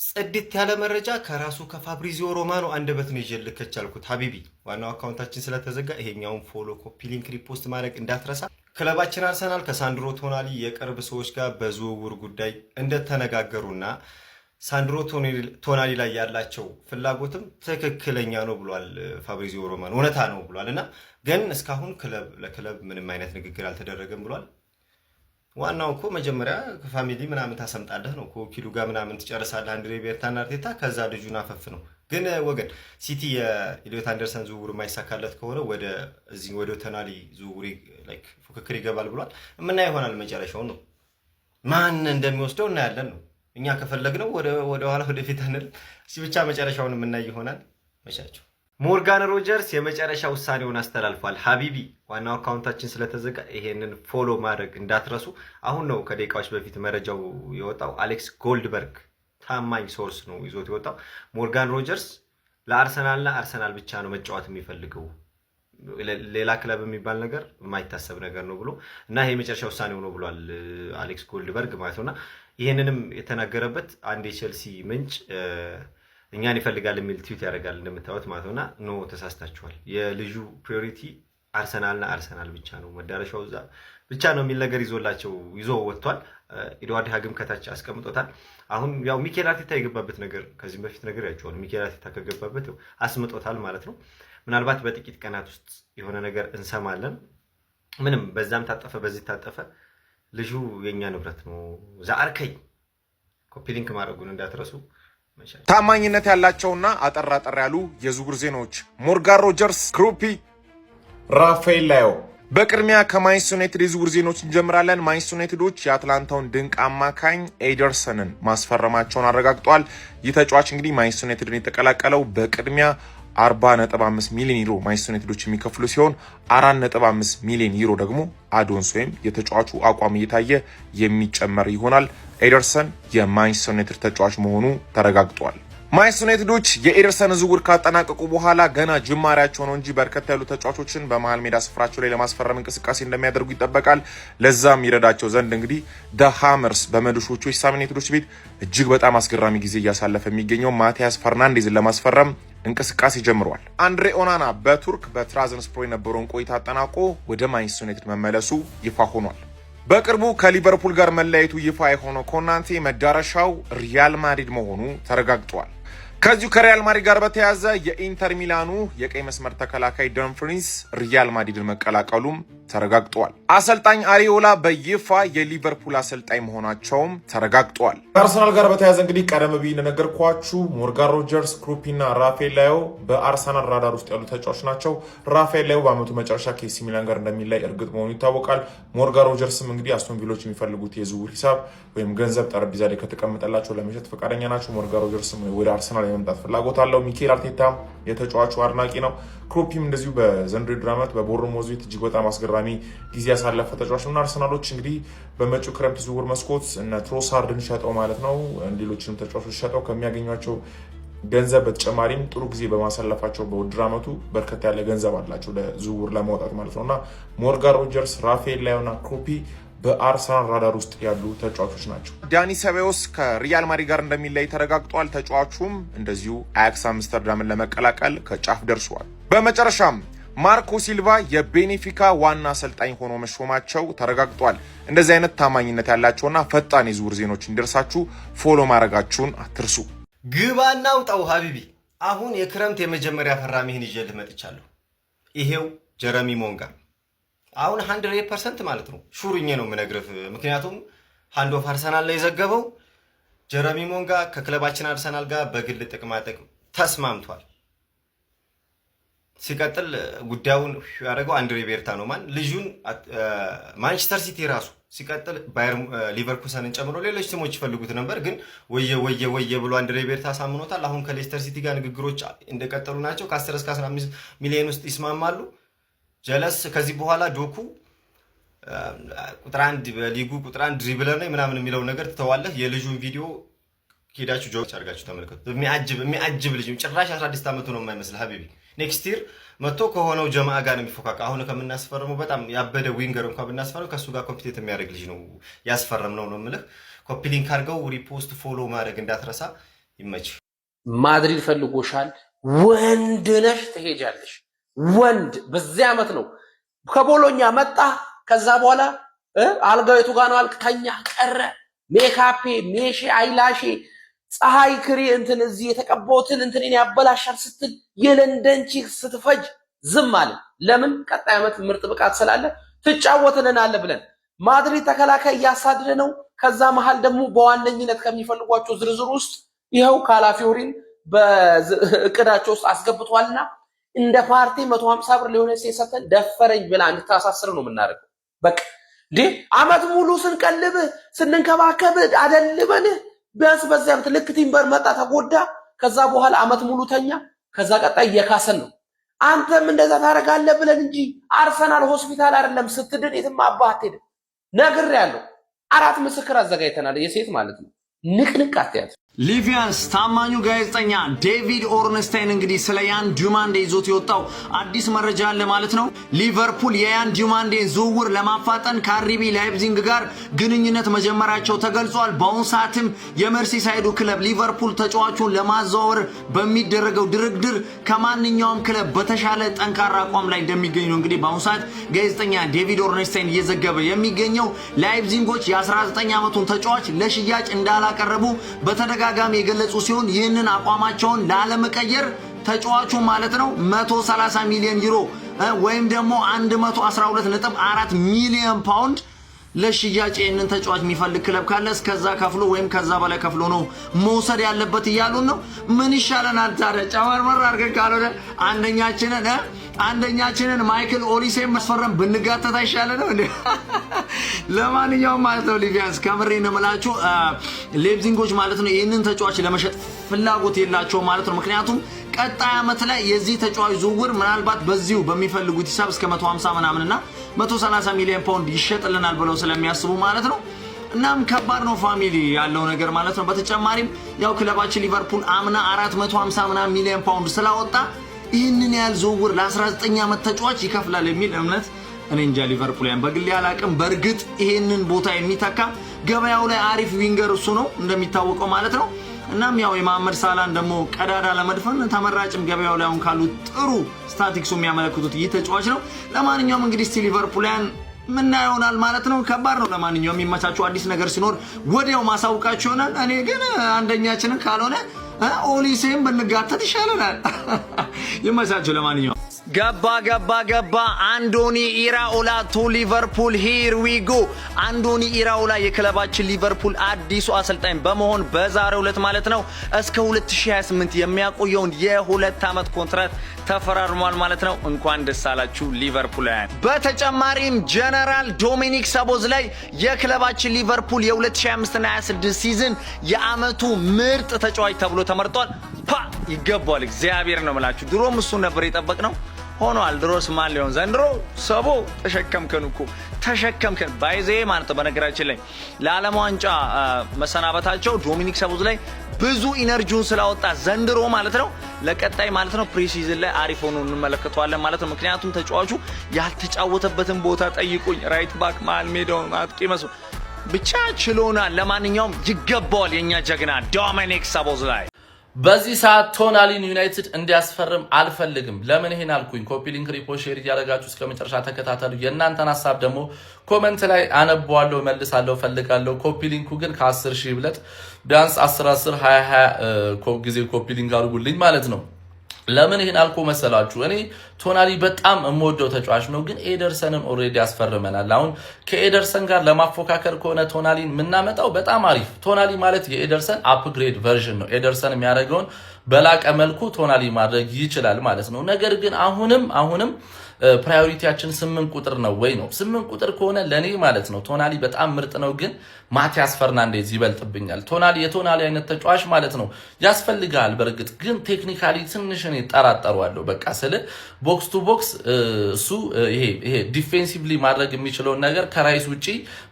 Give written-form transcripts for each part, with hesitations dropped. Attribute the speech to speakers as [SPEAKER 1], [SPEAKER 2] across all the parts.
[SPEAKER 1] ጽድት ያለ መረጃ ከራሱ ከፋብሪዚዮ ሮማኖ አንደበት ነው ይዤልከች አልኩት። ሀቢቢ ዋናው አካውንታችን ስለተዘጋ ይሄኛውን ፎሎ፣ ኮፒ፣ ሊንክ፣ ሪፖስት ማድረግ እንዳትረሳ። ክለባችን አርሰናል ከሳንድሮ ቶናሊ የቅርብ ሰዎች ጋር በዝውውር ጉዳይ እንደተነጋገሩና ሳንድሮ ቶናሊ ላይ ያላቸው ፍላጎትም ትክክለኛ ነው ብሏል ፋብሪዚዮ ሮማኖ፣ እውነታ ነው ብሏል። እና ግን እስካሁን ክለብ ለክለብ ምንም አይነት ንግግር አልተደረገም ብሏል። ዋናው እኮ መጀመሪያ ፋሚሊ ምናምን ታሰምጣለህ ነው ከወኪሉ ጋር ምናምን ትጨርሳለህ። አንድሬ ቤርታና አርቴታ ከዛ ልጁን አፈፍ ነው። ግን ወገን ሲቲ የኢሊዮት አንደርሰን ዝውውር የማይሳካለት ከሆነ ወደ ቶናሊ ዝውውር ፉክክር ይገባል ብሏል። የምናየው ይሆናል። መጨረሻውን ነው ማን እንደሚወስደው እናያለን ነው። እኛ ከፈለግነው ወደ ኋላ ወደፊት አንል ብቻ መጨረሻውን የምናይ ይሆናል። መቻቸው ሞርጋን ሮጀርስ የመጨረሻ ውሳኔውን አስተላልፏል። ሀቢቢ ዋናው አካውንታችን ስለተዘጋ ይሄንን ፎሎ ማድረግ እንዳትረሱ። አሁን ነው ከደቂቃዎች በፊት መረጃው የወጣው። አሌክስ ጎልድበርግ ታማኝ ሶርስ ነው ይዞት የወጣው። ሞርጋን ሮጀርስ ለአርሰናልና አርሰናል ብቻ ነው መጫወት የሚፈልገው፣ ሌላ ክለብ የሚባል ነገር የማይታሰብ ነገር ነው ብሎ እና ይሄ የመጨረሻ ውሳኔው ነው ብሏል አሌክስ ጎልድበርግ ማለት ነውና ይሄንንም የተናገረበት አንድ የቼልሲ ምንጭ እኛን ይፈልጋል የሚል ትዊት ያደርጋል እንደምታዩት ማለት ነውና ኖ ተሳስታችኋል፣ የልጁ ፕሪዮሪቲ አርሰናልና አርሰናል ብቻ ነው፣ መዳረሻው እዛ ብቻ ነው የሚል ነገር ይዞ ወጥቷል። ኤድዋርድ ሃግም ከታች አስቀምጦታል። አሁን ያው ሚኬል አርቴታ የገባበት ነገር ከዚህም በፊት ነገር ያቸዋል። ሚኬል አርቴታ ከገባበት አስምጦታል ማለት ነው። ምናልባት በጥቂት ቀናት ውስጥ የሆነ ነገር እንሰማለን። ምንም በዛም ታጠፈ በዚህ ታጠፈ ልጁ የኛ ንብረት ነው። ዛአርከይ ኮፒ ሊንክ ማድረጉን እንዳትረሱ።
[SPEAKER 2] ታማኝነት ያላቸውና አጠር ያሉ የዝውውር ዜናዎች ሞርጋን ሮጀርስ፣ ክሩፒ፣ ራፋኤል ላዮ። በቅድሚያ ከማንቸስተር ዩናይትድ የዝውውር ዜናዎች እንጀምራለን። ማንቸስተር ዩናይትዶች የአትላንታውን ድንቅ አማካኝ ኤደርሰንን ማስፈረማቸውን አረጋግጧል። ይህ ተጫዋች እንግዲህ ማንቸስተር ዩናይትድን የተቀላቀለው በቅድሚያ 40.5 ሚሊዮን ዩሮ ማንቸስተር ዩናይትዶች የሚከፍሉ ሲሆን 4.5 ሚሊዮን ዩሮ ደግሞ አዶንስ ወይም የተጫዋቹ አቋም እየታየ የሚጨመር ይሆናል። ኤደርሰን የማንቸስተር ዩናይትድ ተጫዋች መሆኑ ተረጋግጧል። ማንቸስተር ዩናይትዶች የኤደርሰን ዝውውር ካጠናቀቁ በኋላ ገና ጅማሬያቸው ነው እንጂ በርከት ያሉ ተጫዋቾችን በመሃል ሜዳ ስፍራቸው ላይ ለማስፈረም እንቅስቃሴ እንደሚያደርጉ ይጠበቃል። ለዛም ይረዳቸው ዘንድ እንግዲህ ሃመርስ በመድሾቹ የሳም ዩናይትዶች ቤት እጅግ በጣም አስገራሚ ጊዜ እያሳለፈ የሚገኘው ማቲያስ ፈርናንዴዝን ለማስፈረም እንቅስቃሴ ጀምሯል። አንድሬ ኦናና በቱርክ በትራዘንስፖር የነበረውን ቆይታ አጠናቆ ወደ ማንቸስተር ዩናይትድ መመለሱ ይፋ ሆኗል። በቅርቡ ከሊቨርፑል ጋር መለያየቱ ይፋ የሆነው ኮናቴ መዳረሻው ሪያል ማድሪድ መሆኑ ተረጋግጧል። ከዚሁ ከሪያል ማድሪድ ጋር በተያያዘ የኢንተር ሚላኑ የቀይ መስመር ተከላካይ ደምፍሪንስ ሪያል ማድሪድን መቀላቀሉም ተረጋግጧል። አሰልጣኝ አሪዮላ በይፋ የሊቨርፑል አሰልጣኝ መሆናቸውም ተረጋግጧል። ከአርሰናል ጋር በተያያዘ እንግዲህ ቀደም ብዬ እንደነገርኳችሁ ሞርጋን ሮጀርስ፣ ክሩፒ እና ራፋኤል ላዮ በአርሰናል ራዳር ውስጥ ያሉ ተጫዋች ናቸው። ራፋኤል ላዮ በአመቱ መጨረሻ ከኤሲ ሚላን ጋር እንደሚለይ እርግጥ መሆኑ ይታወቃል። ሞርጋን ሮጀርስም እንግዲህ አስቶን ቪሎች የሚፈልጉት የዝውውር ሂሳብ ወይም ገንዘብ ጠረጴዛ ላይ ከተቀመጠላቸው ለመሸጥ ፈቃደኛ ናቸው። ሞርጋን ሮጀርስም ወደ አርሰናል የመምጣት ፍላጎት አለው። ሚኬል አርቴታ የተጫዋቹ አድናቂ ነው። ክሩፒም እንደዚሁ በዘንድሮው ውድድር ዓመት በቦርንሞዝ ቤት እጅግ በጣም አስገራሚ ጊዜ ያሳለፈ ተጫዋች ነው። አርሰናሎች እንግዲህ በመጪው ክረምት ዝውውር መስኮት እነ ትሮሳርድን ሸጠው ማለት ነው ሌሎችንም ተጫዋቾች ሸጠው ከሚያገኟቸው ገንዘብ በተጨማሪም ጥሩ ጊዜ በማሳለፋቸው በውድድር ዓመቱ በርከት ያለ ገንዘብ አላቸው ለዝውውር ለማውጣት ማለት ነውና ሞርጋን ሮጀርስ፣ ራፋኤል ላዮና ክሩፒ በአርሰናል ራዳር ውስጥ ያሉ ተጫዋቾች ናቸው። ዳኒ ሰባዮስ ከሪያል ማድሪድ ጋር እንደሚለይ ተረጋግጧል። ተጫዋቹም እንደዚሁ አያክስ አምስተርዳምን ለመቀላቀል ከጫፍ ደርሷል። በመጨረሻም ማርኮ ሲልቫ የቤኔፊካ ዋና አሰልጣኝ ሆኖ መሾማቸው ተረጋግጧል። እንደዚህ አይነት ታማኝነት ያላቸውና ፈጣን የዝውውር ዜናዎች እንዲደርሳችሁ ፎሎ ማድረጋችሁን አትርሱ።
[SPEAKER 1] ግባና ውጣው ሀቢቢ። አሁን የክረምት የመጀመሪያ ፈራሚህን ይዤልህ መጥቻለሁ። ይሄው ጀረሚ ሞንጋ አሁን 100% ማለት ነው ሹርኜ ነው የምነግርህ። ምክንያቱም ሃንድ ኦፍ አርሰናል ላይ የዘገበው ጀረሚ ሞንጋ ከክለባችን አርሰናል ጋር በግል ጥቅማጥቅም ተስማምቷል። ሲቀጥል ጉዳዩን ያደረገው አንድሬ ቤርታ ነው ልጁን ማንቸስተር ሲቲ ራሱ ሲቀጥል ባየር ሊቨርኩሰንን ጨምሮ ሌሎች ስሞች ይፈልጉት ነበር፣ ግን ወየ ብሎ አንድሬ ቤርታ አሳምኖታል። አሁን ከሌስተር ሲቲ ጋር ንግግሮች እንደቀጠሉ ናቸው። ከ10 እስከ 15 ሚሊዮን ውስጥ ይስማማሉ። ጀለስ ከዚህ በኋላ ዶኩ ቁጥር 1 በሊጉ ቁጥር 1 ድሪብለር ነው ምናምን የሚለው ነገር ትተዋለህ። የልጁን ቪዲዮ ሄዳችሁ ጆች አድርጋችሁ ተመልከቱ። የሚያጅብ ልጅ ጭራሽ 16 ዓመቱ ነው የማይመስል ሀቢቢ። ኔክስት ይር መጥቶ ከሆነው ጀማዓ ጋር ነው የሚፎካከ። አሁን ከምናስፈርመው በጣም ያበደ ዊንገር እንኳን ብናስፈርመው ከሱ ጋር ኮምፒቲት የሚያደርግ ልጅ ነው ያስፈረምነው ነው የምልህ። ኮፒ ሊንክ አድርገው ሪፖስት ፎሎ ማድረግ እንዳትረሳ። ይመች።
[SPEAKER 3] ማድሪድ ፈልጎሻል፣ ወንድ ነሽ፣ ትሄጃለሽ። ወንድ በዚህ ዓመት ነው ከቦሎኛ መጣ። ከዛ በኋላ አልጋው የቱ ጋር ነው አልክ፣ ተኛ ቀረ። ሜካፔ ሜሼ አይላሼ ፀሐይ ክሪ እንትን እዚህ የተቀባውትን እንትኔን ያበላሻል ስትል የለንደን ቺክስ ስትፈጅ ዝም አለ። ለምን? ቀጣይ ዓመት ምርጥ ብቃት ስላለ ትጫወትልናለ ብለን። ማድሪድ ተከላካይ እያሳደደ ነው። ከዛ መሃል ደግሞ በዋነኝነት ከሚፈልጓቸው ዝርዝር ውስጥ ይኸው ካላፊዮሪን በእቅዳቸው ውስጥ አስገብቷልና እንደ ፓርቲ 150 ብር ሊሆነ ሲሰተን ደፈረኝ ብላ እንድታሳስር ነው የምናደርገው። በቃ ዓመት ሙሉ ስንቀልብ ስንንከባከብ አደልበን ቢያንስ በዚያ ዓመት ልክ ቲምበር መጣ ተጎዳ። ከዛ በኋላ ዓመት ሙሉ ተኛ። ከዛ ቀጣይ እየካሰን ነው። አንተም እንደዛ ታደርጋለህ ብለን እንጂ አርሰናል ሆስፒታል አይደለም ስትድን የትም አባህ አትሄድም። ነግሬያለሁ። 4 ምስክር አዘጋጅተናል፣ የሴት ማለት ነው። ንቅንቅ አትያዝ።
[SPEAKER 4] ሊቪያንስ ታማኙ ጋዜጠኛ ዴቪድ ኦርንስታይን እንግዲህ ስለ ያን ዲማንዴ ይዞት የወጣው አዲስ መረጃ አለ ማለት ነው። ሊቨርፑል የያን ዲማንዴን ዝውውር ለማፋጠን ከአርቢ ላይፕዚግ ጋር ግንኙነት መጀመራቸው ተገልጿል። በአሁኑ ሰዓትም የመርሲሳይዱ ክለብ ሊቨርፑል ተጫዋቹን ለማዘዋወር በሚደረገው ድርድር ከማንኛውም ክለብ በተሻለ ጠንካራ አቋም ላይ እንደሚገኝ ነው እንግዲህ በአሁኑ ሰዓት ጋዜጠኛ ዴቪድ ኦርንስታይን እየዘገበ የሚገኘው። ላይፕዚጎች የ19 ዓመቱን ተጫዋች ለሽያጭ እንዳላቀረቡ በተደጋጋሚ የገለጹ ሲሆን ይህንን አቋማቸውን ላለመቀየር ተጫዋቹ ማለት ነው 130 ሚሊዮን ዩሮ ወይም ደግሞ 112.4 ሚሊዮን ፓውንድ ለሽያጭ ይህንን ተጫዋች የሚፈልግ ክለብ ካለ እስከዛ ከፍሎ ወይም ከዛ በላይ ከፍሎ ነው መውሰድ ያለበት እያሉን ነው። ምን ይሻለናል ታዲያ? ጨመርመር አድርገን ካልሆነ አንደኛችንን ማይክል ኦሊሴን መስፈረም ብንጋተት አይሻለንም እንዴ? ለማንኛውም ማለት ነው ሊቪያንስ ከምሬ ነው የምላችሁ ሌፕዚጎች ማለት ነው ይህንን ተጫዋች ለመሸጥ ፍላጎት የላቸው ማለት ነው። ምክንያቱም ቀጣይ ዓመት ላይ የዚህ ተጫዋች ዝውውር ምናልባት በዚሁ በሚፈልጉት ሂሳብ እስከ 150 ምናምንና 130 ሚሊዮን ፓውንድ ይሸጥልናል ብለው ስለሚያስቡ ማለት ነው። እናም ከባድ ነው ፋሚሊ ያለው ነገር ማለት ነው። በተጨማሪም ያው ክለባችን ሊቨርፑል አምና 450 ምናምን ሚሊዮን ፓውንድ ስላወጣ ይህንን ያህል ዝውውር ለ19 ዓመት ተጫዋች ይከፍላል የሚል እምነት እኔ እንጃ ሊቨርፑልያን በግል ያላቅም። በእርግጥ ይሄንን ቦታ የሚተካ ገበያው ላይ አሪፍ ዊንገር እሱ ነው እንደሚታወቀው ማለት ነው። እናም ያው የመሐመድ ሳላን ደግሞ ቀዳዳ ለመድፈን ተመራጭም ገበያው ላይ አሁን ካሉ ጥሩ ስታቲክሱ የሚያመለክቱት ይህ ተጫዋች ነው። ለማንኛውም እንግዲህ እስቲ ሊቨርፑልያን ምን ይሆናል ማለት ነው። ከባድ ነው። ለማንኛውም የሚመቻቸው አዲስ ነገር ሲኖር ወዲያው ማሳውቃችሁ ይሆናል። እኔ ግን አንደኛችንን ካልሆነ ኦሊሴን ብንጋተት ይሻለናል። ይመቻችሁ። ለማንኛውም
[SPEAKER 5] ገባ አንዶኒ ኢራኦላ ቱ ሊቨርፑል ሂር ዊ ጎ። አንዶኒ ኢራኦላ የክለባችን ሊቨርፑል አዲሱ አሰልጣኝ በመሆን በዛሬው ዕለት ማለት ነው እስከ 2028 የሚያቆየውን የ2 ዓመት ኮንትራት ተፈራርሟል ማለት ነው። እንኳን ደስ አላችሁ ሊቨርፑላውያን። በተጨማሪም ጀነራል ዶሚኒክ ሰቦዝ ላይ የክለባችን ሊቨርፑል የ2025 እና 26 ሲዝን የዓመቱ ምርጥ ተጫዋች ተብሎ ተመርጧል። ይገባዋል። እግዚአብሔር ነው የምላችሁ። ድሮም እሱን ነበር የጠበቅነው ሆኗል። ድሮስ ማን ሊሆን ዘንድሮ ሰቦ ተሸከምከን እኮ ተሸከምከን ባይዜ ማለት ነው። በነገራችን ላይ ለዓለም ዋንጫ መሰናበታቸው ዶሚኒክ ሰቦዝ ላይ ብዙ ኢነርጂውን ስላወጣ ዘንድሮ ማለት ነው ለቀጣይ ማለት ነው ፕሪሲዝን ላይ አሪፍ ሆኖ እንመለከተዋለን ማለት ነው። ምክንያቱም ተጫዋቹ ያልተጫወተበትን ቦታ ጠይቁኝ፣ ራይት ባክ፣ መሃል ሜዳውን አጥቂ መስሎ ብቻ ችሎናል። ለማንኛውም ይገባዋል የኛ ጀግና ዶሚኒክ ሰቦዝ ላይ።
[SPEAKER 3] በዚህ ሰዓት ቶናሊን ዩናይትድ እንዲያስፈርም አልፈልግም። ለምን ይሄን አልኩኝ? ኮፒ ሊንክ፣ ሪፖስት፣ ሼር እያደረጋችሁ እስከ መጨረሻ ተከታተሉ። የእናንተን ሀሳብ ደግሞ ኮሜንት ላይ አነበዋለሁ፣ መልሳለሁ፣ ፈልጋለሁ። ኮፒ ሊንኩ ግን ከ10 ሺህ ብለጥ ቢያንስ 10 20 ጊዜ ኮፒ ሊንክ አድርጉልኝ ማለት ነው። ለምን ይሄን አልኩ መሰላችሁ? እኔ ቶናሊ በጣም የምወደው ተጫዋች ነው፣ ግን ኤደርሰንን ኦልሬዲ ያስፈርመናል። አሁን ከኤደርሰን ጋር ለማፎካከር ከሆነ ቶናሊን የምናመጣው በጣም አሪፍ። ቶናሊ ማለት የኤደርሰን አፕግሬድ ቨርዥን ነው። ኤደርሰን የሚያደርገውን በላቀ መልኩ ቶናሊ ማድረግ ይችላል ማለት ነው። ነገር ግን አሁንም ፕራዮሪቲያችን 8 ቁጥር ነው ወይ ነው? 8 ቁጥር ከሆነ ለኔ ማለት ነው ቶናሊ በጣም ምርጥ ነው፣ ግን ማቲያስ ፈርናንዴዝ ይበልጥብኛል። የቶናሊ አይነት ተጫዋች ማለት ነው ያስፈልጋል። በእርግጥ ግን ቴክኒካሊ ትንሽ እኔ ጠራጠሯለሁ። በቃ ስለ ቦክስ ቱ ቦክስ እሱ ይሄ ዲፌንሲቭሊ ማድረግ የሚችለውን ነገር ከራይስ ውጪ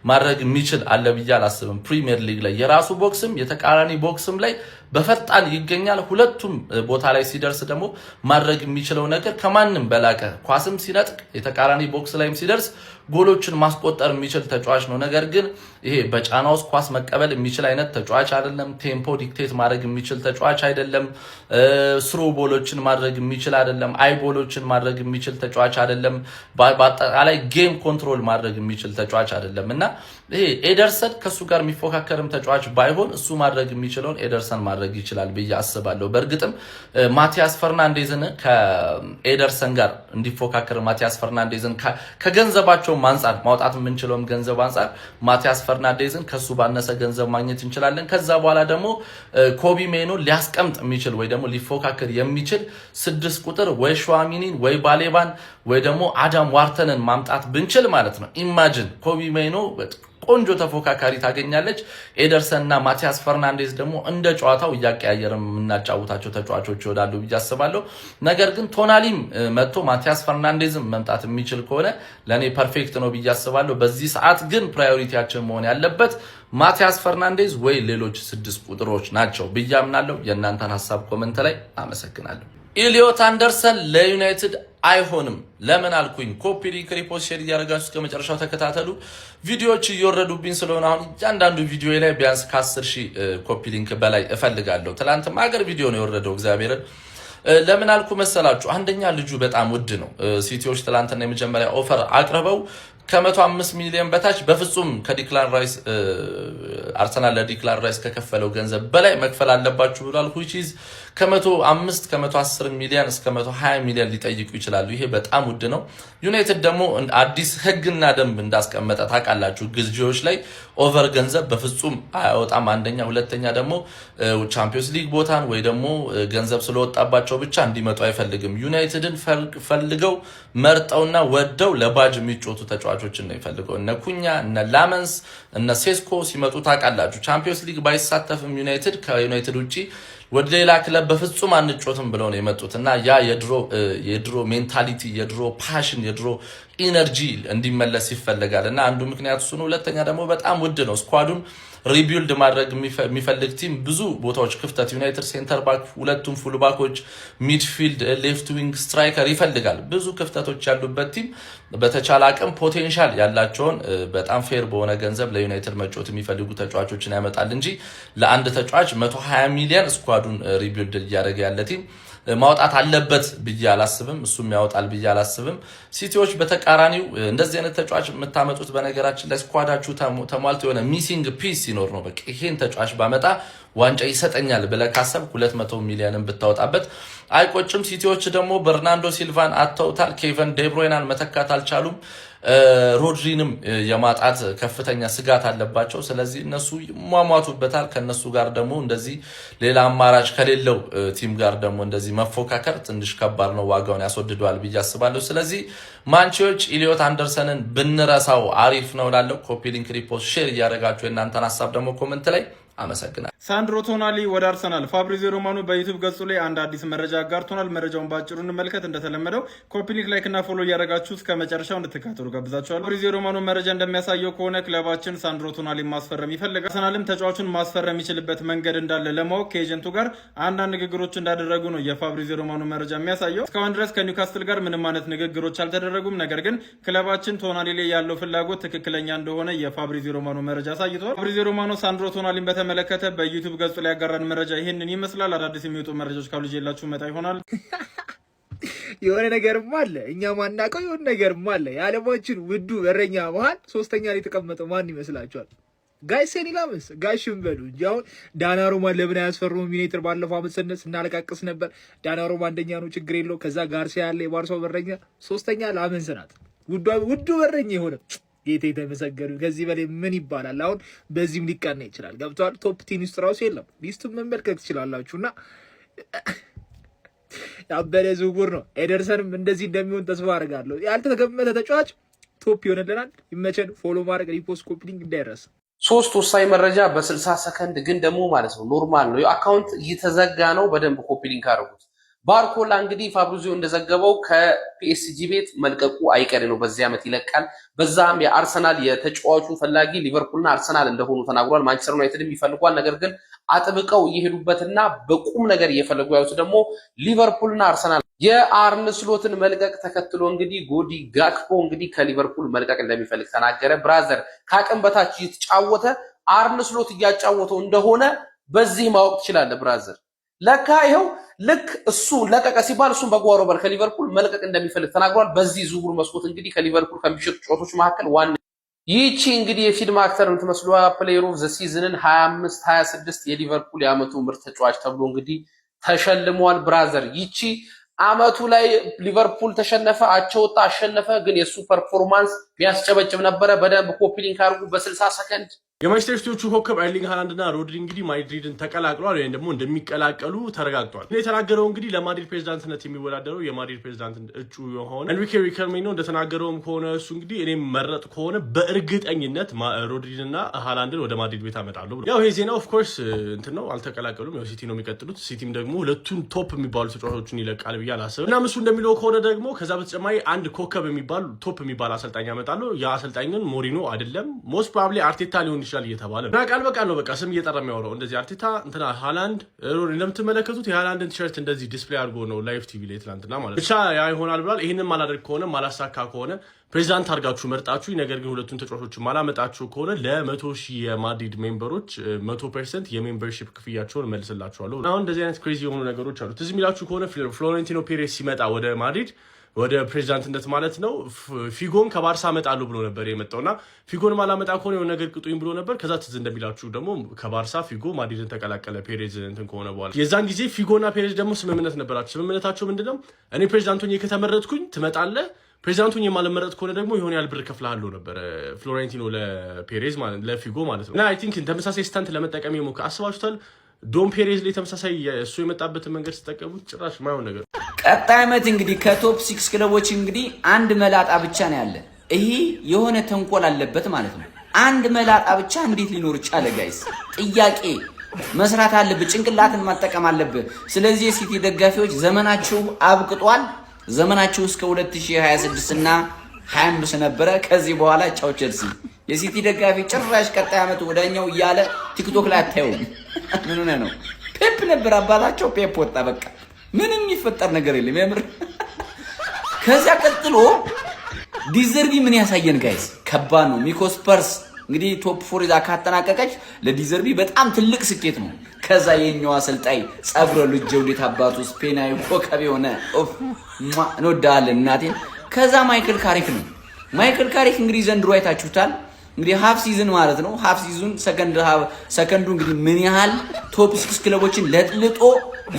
[SPEAKER 3] ማድረግ የሚችል አለ ብዬ አላስብም። ፕሪሚየር ሊግ ላይ የራሱ ቦክስም የተቃራኒ ቦክስም ላይ በፈጣን ይገኛል። ሁለቱም ቦታ ላይ ሲደርስ ደግሞ ማድረግ የሚችለው ነገር ከማንም በላቀ ኳስም ሲነጥቅ የተቃራኒ ቦክስ ላይም ሲደርስ ጎሎችን ማስቆጠር የሚችል ተጫዋች ነው። ነገር ግን ይሄ በጫና ውስጥ ኳስ መቀበል የሚችል አይነት ተጫዋች አይደለም። ቴምፖ ዲክቴት ማድረግ የሚችል ተጫዋች አይደለም። ስሩ ቦሎችን ማድረግ የሚችል አይደለም። አይ ቦሎችን ማድረግ የሚችል ተጫዋች አይደለም። በአጠቃላይ ጌም ኮንትሮል ማድረግ የሚችል ተጫዋች አይደለም እና ይሄ ኤደርሰን ከሱ ጋር የሚፎካከርም ተጫዋች ባይሆን እሱ ማድረግ የሚችለውን ኤደርሰን ማድረግ ይችላል ብዬ አስባለሁ። በእርግጥም ማቲያስ ፈርናንዴዝን ከኤደርሰን ጋር እንዲፎካከር ማቲያስ ፈርናንዴዝን ከገንዘባቸው አንፃር ማውጣት የምንችለውም ገንዘብ አንፃር ማቲያስ ፈርናንዴዝን ከሱ ባነሰ ገንዘብ ማግኘት እንችላለን። ከዛ በኋላ ደግሞ ኮቢ ሜኖ ሊያስቀምጥ የሚችል ወይ ደግሞ ሊፎካከር የሚችል 6 ቁጥር ወይ ሸዋሚኒን ወይ ባሌባን ወይ ደግሞ አዳም ዋርተንን ማምጣት ብንችል ማለት ነው። ኢማጂን ኮቢ ሜኖ ቆንጆ ተፎካካሪ ታገኛለች። ኤደርሰን እና ማቲያስ ፈርናንዴዝ ደግሞ እንደ ጨዋታው እያቀያየረ የምናጫውታቸው ተጫዋቾች ይወዳሉ ብዬ አስባለሁ። ነገር ግን ቶናሊም መጥቶ ማቲያስ ፈርናንዴዝም መምጣት የሚችል ከሆነ ለኔ ፐርፌክት ነው ብዬ አስባለሁ። በዚህ ሰዓት ግን ፕራዮሪቲያችን መሆን ያለበት ማቲያስ ፈርናንዴዝ ወይ ሌሎች 6 ቁጥሮች ናቸው ብዬ አምናለሁ። የእናንተን ሐሳብ ኮሜንት ላይ አመሰግናለሁ። ኢሊዮት አንደርሰን ለዩናይትድ አይሆንም። ለምን አልኩኝ? ኮፒ ሊንክ ሪፖስት ሼር እያደረጋችሁ እስከ መጨረሻው ተከታተሉ። ቪዲዮዎች እየወረዱብኝ ስለሆነ አሁን እያንዳንዱ ቪዲዮ ላይ ቢያንስ ከ10,000 ኮፒ ሊንክ በላይ እፈልጋለሁ። ትላንትም አገር ቪዲዮ ነው የወረደው። እግዚአብሔርን ለምን አልኩ መሰላችሁ? አንደኛ ልጁ በጣም ውድ ነው። ሲቲዎች ትላንትና የመጀመሪያ ኦፈር አቅርበው ከ105 ሚሊዮን በታች በፍጹም ከዲክላን ራይስ አርሰናል ለዲክላን ራይስ ከከፈለው ገንዘብ በላይ መክፈል አለባችሁ ብሏል። which is ከ105 ከ110 ሚሊዮን እስከ 120 ሚሊዮን ሊጠይቁ ይችላሉ። ይሄ በጣም ውድ ነው። ዩናይትድ ደግሞ አዲስ ህግና ደንብ እንዳስቀመጠ ታውቃላችሁ። ግዢዎች ላይ ኦቨር ገንዘብ በፍጹም አያወጣም። አንደኛ፣ ሁለተኛ ደግሞ ቻምፒዮንስ ሊግ ቦታን ወይ ደግሞ ገንዘብ ስለወጣባቸው ብቻ እንዲመጡ አይፈልግም። ዩናይትድን ፈልገው መርጠውና ወደው ለባጅ የሚጮቱ ተጫዋቾችን ነው ይፈልገው። እነ ኩኛ፣ እነ ላመንስ፣ እነ ሴስኮ ሲመጡ ታውቃላችሁ። ቻምፒዮንስ ሊግ ባይሳተፍም ዩናይትድ ከዩናይትድ ውጪ ወደ ሌላ ክለብ በፍጹም አንጮትም ብለው ነው የመጡት እና ያ የድሮ ሜንታሊቲ፣ የድሮ ፓሽን፣ የድሮ ኢነርጂ እንዲመለስ ይፈልጋል እና አንዱ ምክንያት እሱ ነው። ሁለተኛ ደግሞ በጣም ውድ ነው። ስኳዱን ሪቢልድ ማድረግ የሚፈልግ ቲም ብዙ ቦታዎች ክፍተት፣ ዩናይትድ ሴንተር ባክ፣ ሁለቱም ፉል ባኮች፣ ሚድፊልድ፣ ሌፍት ዊንግ፣ ስትራይከር ይፈልጋል። ብዙ ክፍተቶች ያሉበት ቲም በተቻለ አቅም ፖቴንሻል ያላቸውን በጣም ፌር በሆነ ገንዘብ ለዩናይትድ መጫወት የሚፈልጉ ተጫዋቾችን ያመጣል እንጂ ለአንድ ተጫዋች 120 ሚሊዮን ስኳዱን ሪቢልድ እያደረገ ያለ ቲም ማውጣት አለበት ብዬ አላስብም። እሱም ያወጣል ብዬ አላስብም። ሲቲዎች በተቃራኒው እንደዚህ አይነት ተጫዋች የምታመጡት በነገራችን ላይ ስኳዳችሁ ተሟልቶ የሆነ ሚሲንግ ፒስ ሲኖር ነው። በቃ ይሄን ተጫዋች ባመጣ ዋንጫ ይሰጠኛል ብለህ ካሰብክ 200 ሚሊዮንን ብታወጣበት አይቆጭም። ሲቲዎች ደግሞ በርናንዶ ሲልቫን አጥተውታል። ኬቨን ዴብሮይናን መተካት አልቻሉም። ሮድሪንም የማጣት ከፍተኛ ስጋት አለባቸው። ስለዚህ እነሱ ይሟሟቱበታል። ከነሱ ጋር ደግሞ እንደዚህ ሌላ አማራጭ ከሌለው ቲም ጋር ደግሞ እንደዚህ መፎካከር ትንሽ ከባድ ነው፣ ዋጋውን ያስወድደዋል ብዬ አስባለሁ። ስለዚህ ማንቼዎች ኢሊዮት አንደርሰንን ብንረሳው አሪፍ ነው ላለው ኮፒ ሊንክ ሪፖስት ሼር እያደረጋችሁ የእናንተን ሀሳብ ደግሞ ኮመንት ላይ አመሰግናለሁ።
[SPEAKER 6] ሳንድሮ ቶናሊ ወደ አርሰናል። ፋብሪዚዮ ሮማኖ በዩቲዩብ ገጹ ላይ አንድ አዲስ መረጃ አጋርቶናል። መረጃውን ባጭሩ እንመልከት። እንደተለመደው ኮፒ ሊንክ፣ ላይክ እና ፎሎ እያደረጋችሁ እስከ መጨረሻው እንድትከታተሉ ጋብዛችኋል። ፋብሪዚዮ ሮማኖ መረጃ እንደሚያሳየው ከሆነ ክለባችን ሳንድሮ ቶናሊ ማስፈረም ይፈልጋል። አርሰናልም ተጫዋቹን ማስፈረም የሚችልበት መንገድ እንዳለ ለማወቅ ከኤጀንቱ ጋር አንዳንድ ንግግሮች እንዳደረጉ ነው የፋብሪዚዮ ሮማኖ መረጃ የሚያሳየው። እስካሁን ድረስ ከኒውካስትል ጋር ምንም አይነት ንግግሮች አልተደረጉም። ነገር ግን ክለባችን ቶናሊ ላይ ያለው ፍላጎት ትክክለኛ እንደሆነ የፋብሪዚዮ ሮማኖ መረጃ አሳይቷል። ፋብሪዚዮ ሮማኖ ሳንድሮ ቶናሊን በተመለከተ በዩቲዩብ ገጹ ላይ ያጋራን መረጃ ይሄንን ይመስላል። አዳዲስ የሚወጡ መረጃዎች ካሉ ይዤላችሁ መጣ ይሆናል።
[SPEAKER 7] የሆነ ነገርም አለ፣ እኛ ማናውቀው የሆነ ነገርም አለ። የዓለማችን ውዱ በረኛ መሀል ሶስተኛ ላይ የተቀመጠው ማን ይመስላችኋል? ጋይ ሴኒ ላመንስ ጋይ ሽንበሉ እንጂ አሁን ዳናሩማን ለምን አያስፈርሙም? ዩናይትድ ባለፈው ዓመት ስናለቃቅስ ነበር። ዳናሩማ አንደኛ ነው፣ ችግር የለው። ከዛ ጋርሲያ ያለ የባርሳው በረኛ፣ ሶስተኛ ላመንስ ናት። ውዱ በረኛ የሆነ ጌታ የተመሰገኑ። ከዚህ በላይ ምን ይባላል? አሁን በዚህም ሊቀና ይችላል። ገብተዋል። ቶፕ ቴን ውስጥ ራሱ የለም። ሊስቱን መመልከት ትችላላችሁና ያበደ ዝውውር ነው። ኤደርሰንም እንደዚህ እንደሚሆን ተስፋ አድርጋለሁ። ያልተገመተ ተጫዋች ቶፕ ይሆንልናል። ይመቸን። ፎሎ ማድረግ፣ ሪፖስት፣ ኮፒ ሊንክ እንዳይረሳ።
[SPEAKER 8] 3 ወሳኝ መረጃ በ60 ሰከንድ ግን ደግሞ ማለት ነው ኖርማል ነው። አካውንት እየተዘጋ ነው። በደንብ ኮፒ ሊንክ አድርጉት። ባርኮላ እንግዲህ ፋብሪዚዮ እንደዘገበው ከፒኤስጂ ቤት መልቀቁ አይቀሬ ነው። በዚህ ዓመት ይለቃል። በዛም የአርሰናል የተጫዋቹ ፈላጊ ሊቨርፑልና አርሰናል እንደሆኑ ተናግሯል። ማንቸስተር ዩናይትድም ይፈልጓል። ነገር ግን አጥብቀው እየሄዱበትና በቁም ነገር እየፈለጉ ያሉት ደግሞ ሊቨርፑልና አርሰናል የአርነ ስሎትን መልቀቅ ተከትሎ እንግዲህ ጎዲ ጋክፖ እንግዲህ ከሊቨርፑል መልቀቅ እንደሚፈልግ ተናገረ። ብራዘር ከአቅም በታች እየተጫወተ አርነ ስሎት እያጫወተው እንደሆነ በዚህ ማወቅ ትችላለህ ብራዘር። ለካ ይሄው ልክ እሱ ለቀቀ ሲባል እሱን በጓሮ በር ከሊቨርፑል መልቀቅ እንደሚፈልግ ተናግሯል። በዚህ ዝውውር መስኮት እንግዲህ ከሊቨርፑል ከሚሸጡ ተጫዋቾች መካከል ዋና ይቺ እንግዲህ የፊልም አክተር የምትመስለው ፕሌየር ኦፍ ዘ ሲዝንን 25 26 የሊቨርፑል የዓመቱ ምርጥ ተጫዋች ተብሎ እንግዲህ ተሸልሟል ብራዘር። ይቺ አመቱ ላይ ሊቨርፑል ተሸነፈ፣ አቸውጣ አሸነፈ፣ ግን የሱ ፐርፎርማንስ ቢያስጨበጭብ ነበረ። በደንብ ኮፒ ሊንክ አድርጉ በ60 ሰከንድ።
[SPEAKER 9] የማንቸስተር ሲቲዎቹ ኮከብ ኤርሊንግ ሃላንድ እና ሮድሪ እንግዲህ ማድሪድን ተቀላቅሏል ወይም ደግሞ እንደሚቀላቀሉ ተረጋግጧል። የተናገረው እንግዲህ ለማድሪድ ፕሬዝዳንትነት የሚወዳደረው የማድሪድ ፕሬዝዳንት እጩ የሆነ ኤንሪኬ ሪከርሜኖ እንደተናገረውም ከሆነ እሱ እንግዲህ እኔም መረጥ ከሆነ በእርግጠኝነት ሮድሪን እና ሃላንድን ወደ ማድሪድ ቤት አመጣለሁ ብሎ ያው ይሄ ዜና ኦፍ ኮርስ እንትን ነው፣ አልተቀላቀሉም። ያው ሲቲ ነው የሚቀጥሉት። ሲቲም ደግሞ ሁለቱን ቶፕ የሚባሉ ተጫዋቾችን ይለቃል ብዬ አላስብም። እና እሱ እንደሚለው ከሆነ ደግሞ ከዛ በተጨማሪ አንድ ኮከብ የሚባል ቶፕ የሚባል አሰልጣኝ ያመጣለሁ። ያ አሰልጣኝ ግን ሞሪኖ አይደለም፣ ሞስት ፕሮባብሊ አርቴታ ሊሆን ይችላል እየተባለ ነው። ቃል በቃል ነው በቃ ስም እየጠራ የሚያወራው እንደዚህ አርቴታ እንትና ሃላንድ እንደምትመለከቱት የሃላንድን ቲሸርት እንደዚህ ዲስፕሌይ አድርጎ ነው ላይቭ ቲቪ ላይ ትናንትና ማለት ብቻ ያ ይሆናል ብሏል። ይሄንን ማላደርግ ከሆነ ማላሳካ ከሆነ ፕሬዚዳንት አድርጋችሁ መርጣችሁ ነገር ግን ሁለቱን ተጫዋቾች ማላመጣችሁ ከሆነ ለ100,000 የማድሪድ ሜምበሮች 100% የሜምበርሺፕ ክፍያቸውን መልስላችኋለሁ። አሁን እንደዚህ አይነት ክሬዚ የሆኑ ነገሮች አሉ። ትዝ የሚላችሁ ከሆነ ፍሎሬንቲኖ ፔሬዝ ሲመጣ ወደ ማድሪድ ወደ ፕሬዚዳንትነት ማለት ነው ፊጎን ከባርሳ አመጣለሁ ብሎ ነበር የመጣውና ፊጎን ማላመጣ ከሆነ የሆነ ነገር ቅጡኝ ብሎ ነበር። ከዛ ትዝ እንደሚላችሁ ደግሞ ከባርሳ ፊጎ ማድሪድን ተቀላቀለ ፔሬዝ እንትን ከሆነ በኋላ የዛን ጊዜ ፊጎና ፔሬዝ ደግሞ ስምምነት ነበራቸው። ስምምነታቸው ምንድነው? እኔ ፕሬዚዳንት ሆኜ ከተመረጥኩኝ ትመጣለህ፣ ፕሬዚዳንት ሆኜ የማልመረጥ ከሆነ ደግሞ የሆነ ያህል ብር ከፍልሃለሁ ነበር ፍሎሬንቲኖ ለፔሬዝ ማለት ለፊጎ ማለት ነው። እና አይ ቲንክ ተመሳሳይ ስታንት ለመጠቀም የሞከረ አስባችሁታል? ዶን ፔሬዝ ላይ ተመሳሳይ እሱ የመጣበትን መንገድ ሲጠቀሙት ጭራሽ ማይሆን ነገር።
[SPEAKER 10] ቀጣይ ዓመት እንግዲህ ከቶፕ 6 ክለቦች እንግዲህ አንድ መላጣ ብቻ ነው ያለ። ይሄ የሆነ ተንኮል አለበት ማለት ነው። አንድ መላጣ ብቻ እንዴት ሊኖር ቻለ? ጋይስ ጥያቄ መስራት አለብህ፣ ጭንቅላትን ማጠቀም አለብህ። ስለዚህ የሲቲ ደጋፊዎች ዘመናችሁ አብቅጧል። ዘመናችሁ እስከ 2026 እና 25 ነበረ። ከዚህ በኋላ ቻው ቼልሲ። የሲቲ ደጋፊ ጭራሽ ቀጣይ ዓመት ወዳኛው እያለ ቲክቶክ ላይ አታዩም። ምን ሆነ ነው? ፔፕ ነበር አባታቸው፣ ፔፕ ወጣ። በቃ ምንም የሚፈጠር ነገር የለም የምር። ከዚያ ቀጥሎ ዲዘርቢ ምን ያሳየን ጋይስ? ከባድ ነው። ሚኮ ስፐርስ እንግዲህ ቶፕ 4 ይዛ ካጠናቀቀች ለዲዘርቢ በጣም ትልቅ ስኬት ነው። ከዛ የኛው አሰልጣኝ ጸጉረ ልጅ ጀውዴት አባቱ ስፔናዊ ኮከብ የሆነ ኦፍ እንወዳለን እናቴን። ከዛ ማይክል ካሪክ ነው። ማይክል ካሪክ እንግዲህ ዘንድሮ አይታችሁታል። እንግዲህ ሃፍ ሲዝን ማለት ነው። ሃፍ ሲዝን ሰከንዱ እንግዲህ ምን ያህል ቶፕ 6 ክለቦችን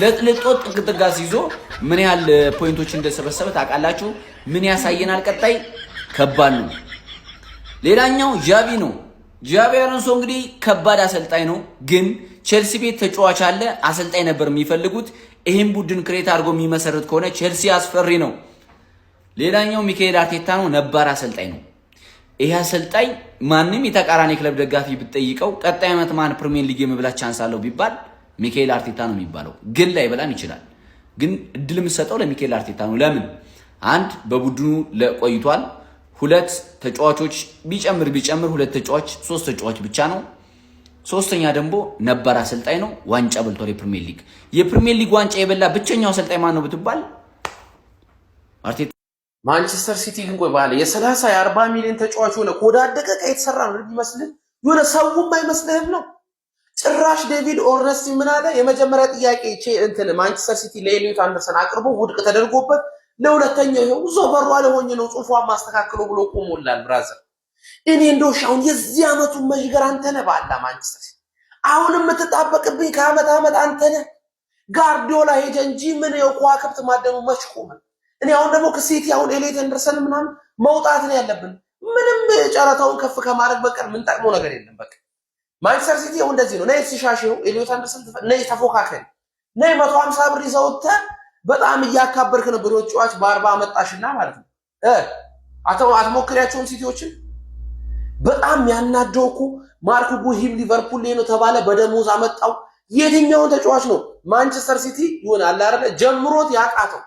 [SPEAKER 10] ለጥልጦ ጥቅጥጋ ሲይዞ ምን ያህል ፖይንቶችን እንደሰበሰበ ታውቃላችሁ። ምን ያሳየናል? ቀጣይ ከባድ ነው። ሌላኛው ጃቪ ነው። ጃቪ አሎንሶ እንግዲህ ከባድ አሰልጣኝ ነው፣ ግን ቼልሲ ቤት ተጫዋች አለ። አሰልጣኝ ነበር የሚፈልጉት። ይሄን ቡድን ክሬት አድርጎ የሚመሰርት ከሆነ ቼልሲ አስፈሪ ነው። ሌላኛው ሚካኤል አርቴታ ነው። ነባር አሰልጣኝ ነው። ይሄ አሰልጣኝ ማንም የተቃራኒ ክለብ ደጋፊ ብትጠይቀው ቀጣይ ዓመት ማን ፕሪሚየር ሊግ የመብላት ቻንስ አለው ቢባል ሚካኤል አርቴታ ነው የሚባለው። ግን ላይ በላም ይችላል፣ ግን እድል የምትሰጠው ለሚካኤል አርቴታ ነው። ለምን? አንድ በቡድኑ ለቆይቷል። 2 ተጫዋቾች ቢጨምር 2 ተጫዋች 3 ተጫዋች ብቻ ነው። ሶስተኛ ደግሞ ነባር አሰልጣኝ ነው። ዋንጫ በልቷል። የፕሪሚየር ሊግ ዋንጫ የበላ ብቸኛው አሰልጣኝ ማን ነው ብትባል አርቴታ።
[SPEAKER 8] ማንቸስተር ሲቲ ግን ቆይ ባለ የ30 የ40 ሚሊዮን ተጫዋች ሆነ ኮዳደቀ የተሰራ ነው ይመስልህ? የሆነ ሰውም አይመስልህም ነው። ጭራሽ ዴቪድ ኦርነስቲ ምን አለ? የመጀመሪያ ጥያቄ ማንቸስተር ሲቲ ለኤሊዮት አንደርሰን አቅርቦ ውድቅ ተደርጎበት ለሁለተኛው ይሄው ዞበሩ አለሆኝ ነው ጽፏን ማስተካከለው ብሎ ቆሞላል። ብራዘር እኔ እንደው ሻውን የዚህ አመቱ መሽገር አንተ ነህ ባላ ማንቸስተር ሲቲ አሁን የምትጣበቅብኝ ከአመት አንተ ነህ። ጋርዲዮላ ሄጀ እንጂ ምን የኳክብት ማደኑ መሽቆም። እኔ አሁን ደግሞ ከሲቲ አሁን ኤሊዮት አንደርሰን ምናምን መውጣት ነው ያለብን። ምንም ጨረታውን ከፍ ከማድረግ በቀር ምን ጠቅሞ ነገር የለም። በቃ ማንቸስተር ሲቲ አሁን እንደዚህ ነው። ነይ ሲሻሽው ኤሊዮት አንደርሰን ነይ ተፎካከል ነይ 150 ብር ይዘውተ በጣም እያካበርክ ነው ብሎ ጨዋች በ40 አመጣሽና ማለት ነው። አትሞክሪያቸውም ሲቲዎችን በጣም ያናደው እኮ ማርክ ጉሂም ሊቨርፑል ላይ ነው ተባለ፣ በደሞዝ አመጣው። የትኛውን ተጫዋች ነው ማንቸስተር ሲቲ ይሆን አለ አይደል ጀምሮት ያቃተው?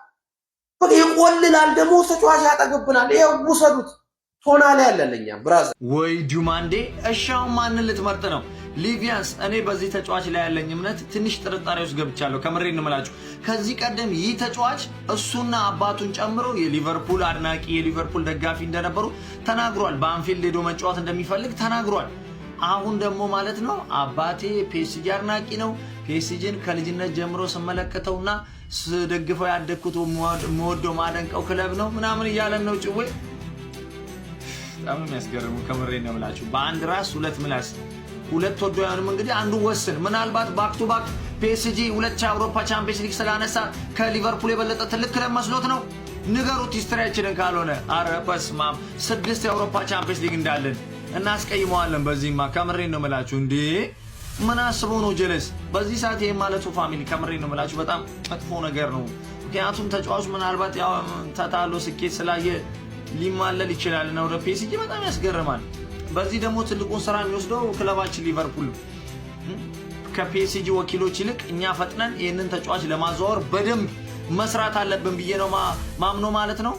[SPEAKER 8] በቃ ይቆልላል፣ ደሞዝ ተጫዋች ያጠገብናል። ይሄው ውሰዱት ቶናሊ ያለልኛ ብራዘር
[SPEAKER 5] ወይ ጁማንዴ። እሻው ማንን ልትመርጥ ነው?
[SPEAKER 4] ሊቪያንስ እኔ በዚህ ተጫዋች ላይ ያለኝ እምነት ትንሽ ጥርጣሬ ውስጥ ገብቻለሁ። ከምሬ እንምላችሁ ከዚህ ቀደም ይህ ተጫዋች እሱና አባቱን ጨምሮ የሊቨርፑል አድናቂ የሊቨርፑል ደጋፊ እንደነበሩ ተናግሯል። በአንፊልድ ሄዶ መጫወት እንደሚፈልግ ተናግሯል። አሁን ደግሞ ማለት ነው አባቴ ፒኤስጂ አድናቂ ነው፣ ፒኤስጂን ከልጅነት ጀምሮ ስመለከተውና ስደግፈው ያደግኩት የምወደው ማደንቀው ክለብ ነው ምናምን እያለን ነው። ጭዌ በጣም የሚያስገርሙ ከምሬ ነው የምላችሁ። በአንድ ራስ ሁለት ምላስ ሁለት ወዶያንም እንግዲህ አንዱ ወስን። ምናልባት ባክ ቱ ባክ ፒኤስጂ 2 የአውሮፓ ቻምፒየንስ ሊግ ስላነሳ ከሊቨርፑል የበለጠ ትልቅ ክለብ መስሎት ነው? ንገሩት ሂስትሪያችንን ካልሆነ። አረ በስመ አብ 6 የአውሮፓ ቻምፒየንስ ሊግ እንዳለን እናስቀይመዋለን። በዚህማ ከምሬ ነው የምላችሁ። እንዴ ምን አስበው ነው ጀለስ በዚህ ሰዓት? ይሄ ማለቱ ፋሚሊ ከምሬ ነው የምላችሁ በጣም መጥፎ ነገር ነው። ምክንያቱም ተጫዋቹ ምናልባት ያው ተታሎ ስኬት ስላየ ሊማለል ይችላል እና ወደ ፒኤስጂ በጣም ያስገርማል። በዚህ ደግሞ ትልቁን ስራ የሚወስደው ክለባችን ሊቨርፑል ከፒኤስጂ ወኪሎች ይልቅ እኛ ፈጥነን ይህንን ተጫዋች ለማዘዋወር በደንብ መስራት አለብን ብዬ ነው ማምኖ ማለት ነው።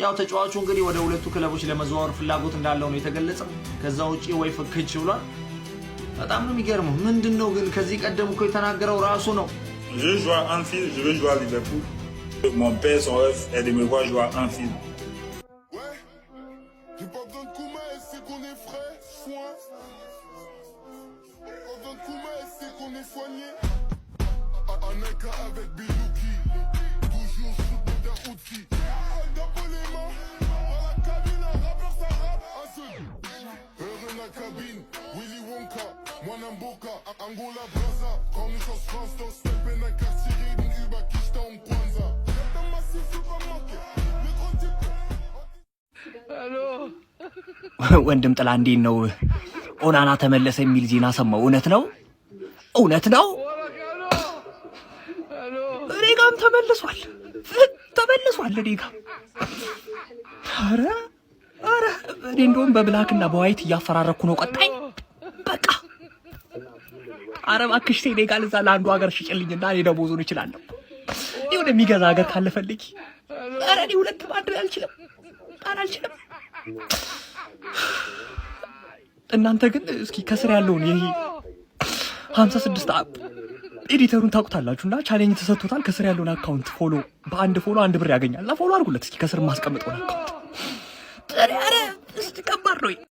[SPEAKER 4] ያው ተጫዋቹ እንግዲህ ወደ ሁለቱ ክለቦች ለመዘዋወር ፍላጎት እንዳለው ነው የተገለጸው። ከዛ ውጪ ወይ ፍክች ብሏል። በጣም ነው የሚገርመው። ምንድነው ግን ከዚህ ቀደም እኮ የተናገረው ራሱ ነው።
[SPEAKER 11] Je joue à Anfield, je veux jouer à Liverpool. Mon père, son rêve est de me voir jouer à Anfield.
[SPEAKER 12] Ouais, j'ai pas besoin de Kouma, elle sait qu'on est frais, soin. Pas besoin de Kouma, elle sait qu'on est soigné. Aneka avec Bilouki, toujours shooté d'un outfit. D'Apoléma, dans la cabine, un rappeur ça rappe, un seul. Heure la cabine, Willy Wonka, Mwanamboka, Angola Braza, Cornichos France, Stepen, un quartier, une Uba, Kishta, un Kwanza. Y'a un massif supermarket, le gros type.
[SPEAKER 13] ወንድም ጥላ እንዴት ነው? ኦናና ተመለሰ የሚል ዜና ሰማሁ። እውነት ነው? እውነት ነው? እኔ ጋርም ተመልሷል። እኔ ጋር ኧረ እኔ እንደውም በብላክና በዋይት እያፈራረኩ ነው። ቀጣይ በቃ ኧረ እባክሽ ሴኔጋል እዛ ለአንዱ ሀገር ሽጭልኝና እኔ ደሞዙን እችላለሁ። ይሁን የሚገዛ ሀገር ካለ ፈልጊ። ኧረ እኔ ሁለት ማድረግ አልችልም። እናንተ ግን እስኪ ከስር ያለውን ይሄ 56 ኤዲተሩን ታውቁታላችሁና ቻሌንጅ ተሰጥቶታል። ከስር ያለውን አካውንት ፎሎ በአንድ ፎሎ 1 ብር ያገኛልና ፎሎ አድርጉለት እስኪ ከስር ማስቀምጠውን አካውንት። ኧረ እስቲ ከባድ ነው።